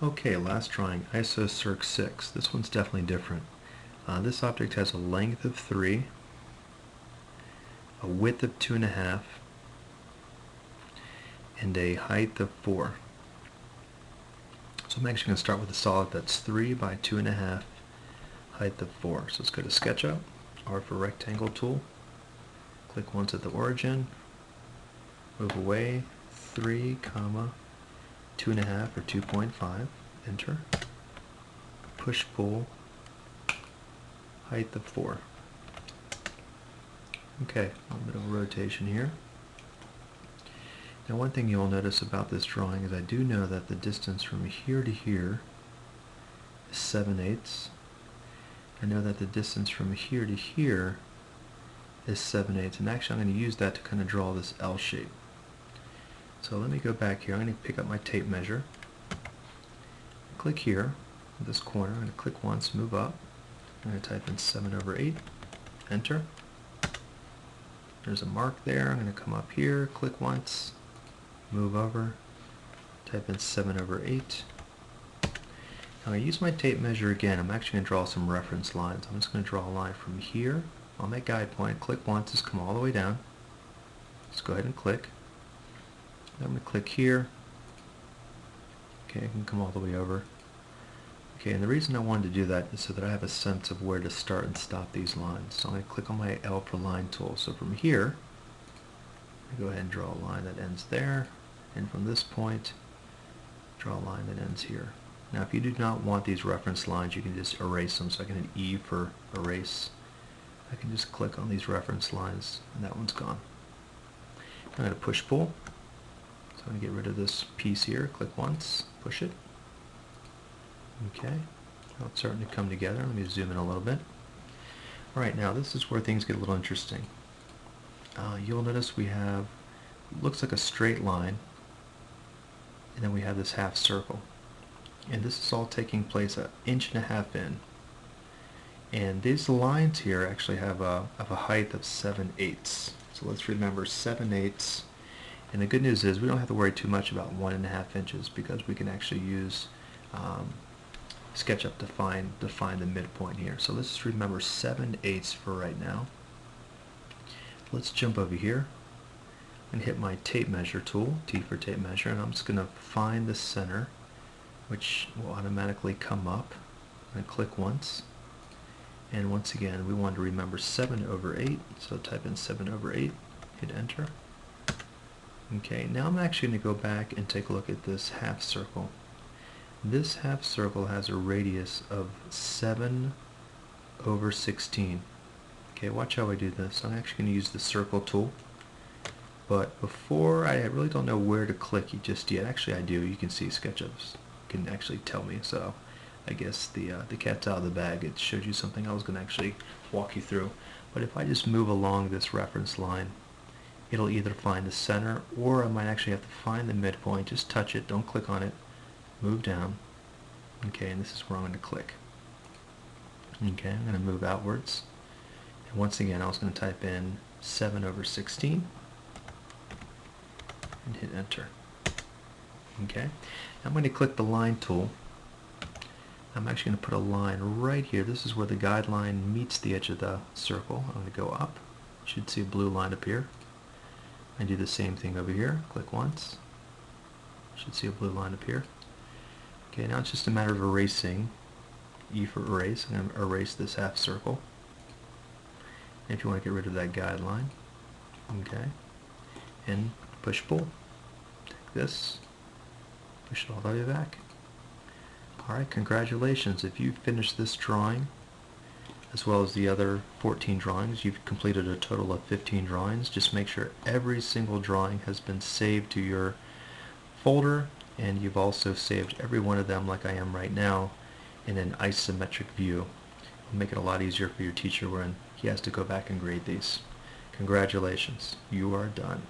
Okay, last drawing, Isocirc 6. This one's definitely different. This object has a length of 3, a width of 2.5, and a height of 4. So I'm actually going to start with a solid that's 3 by 2.5, height of 4. So let's go to SketchUp, R for rectangle tool, click once at the origin, move away, 3, 2.5 or 2.5, enter, push pull, height of 4. Okay, a little bit of rotation here. Now one thing you'll notice about this drawing is I do know that the distance from here to here is 7/8. I know that the distance from here to here is 7/8, and actually I'm going to use that to kind of draw this L shape. So let me go back here. I'm going to pick up my tape measure, click here, this corner. I'm going to click once, move up. I'm going to type in 7/8, enter. There's a mark there. I'm going to come up here, click once, move over, type in 7/8. Now I use my tape measure again. I'm actually going to draw some reference lines. I'm just going to draw a line from here on that guide point, click once, just come all the way down. Just go ahead and click. I'm going to click here. Okay, I can come all the way over. Okay, and the reason I wanted to do that is so that I have a sense of where to start and stop these lines. So I'm going to click on my L for line tool. So from here, I go ahead and draw a line that ends there, and from this point, draw a line that ends here. Now if you do not want these reference lines, you can just erase them. So I can hit E for erase. I can just click on these reference lines, and that one's gone. I'm going to push pull. So I'm going to get rid of this piece here, click once, push it. Okay, now it's starting to come together. Let me zoom in a little bit. Alright, now this is where things get a little interesting. You'll notice we have, looks like a straight line, and then we have this half circle. And this is all taking place 1.5 inches in. And these lines here actually have a height of 7/8. So let's remember 7/8. And the good news is we don't have to worry too much about 1.5 inches because we can actually use SketchUp to find the midpoint here. So let's just remember 7/8 for right now. Let's jump over here and hit my tape measure tool, T for tape measure, and I'm just going to find the center, which will automatically come up. I'm going to click once, and once again we want to remember 7/8, so type in 7/8, hit enter. Okay, now I'm actually going to go back and take a look at this half circle. This half circle has a radius of 7/16. Okay, watch how I do this. I'm actually going to use the circle tool. But before, I really don't know where to click just yet. Actually I do. You can see SketchUp can actually tell me. So I guess the cat's out of the bag. It showed you something I was going to actually walk you through. But if I just move along this reference line, it'll either find the center, or I might actually have to find the midpoint. Just touch it, don't click on it, move down. Okay, and this is where I'm going to click. Okay, I'm going to move outwards. And once again, I was going to type in 7/16 and hit enter. Okay, now I'm going to click the line tool. I'm actually going to put a line right here. This is where the guideline meets the edge of the circle. I'm going to go up. You should see a blue line appear. I do the same thing over here. Click once. You should see a blue line appear. Okay, now it's just a matter of erasing. E for erase. I'm going to erase this half circle. And if you want to get rid of that guideline, okay, and push pull. Take this, push it all the way back. Alright, congratulations. If you finished this drawing, as well as the other 14 drawings, you've completed a total of 15 drawings. Just make sure every single drawing has been saved to your folder, and you've also saved every one of them, like I am right now, in an isometric view. It'll make it a lot easier for your teacher when he has to go back and grade these. Congratulations, you are done.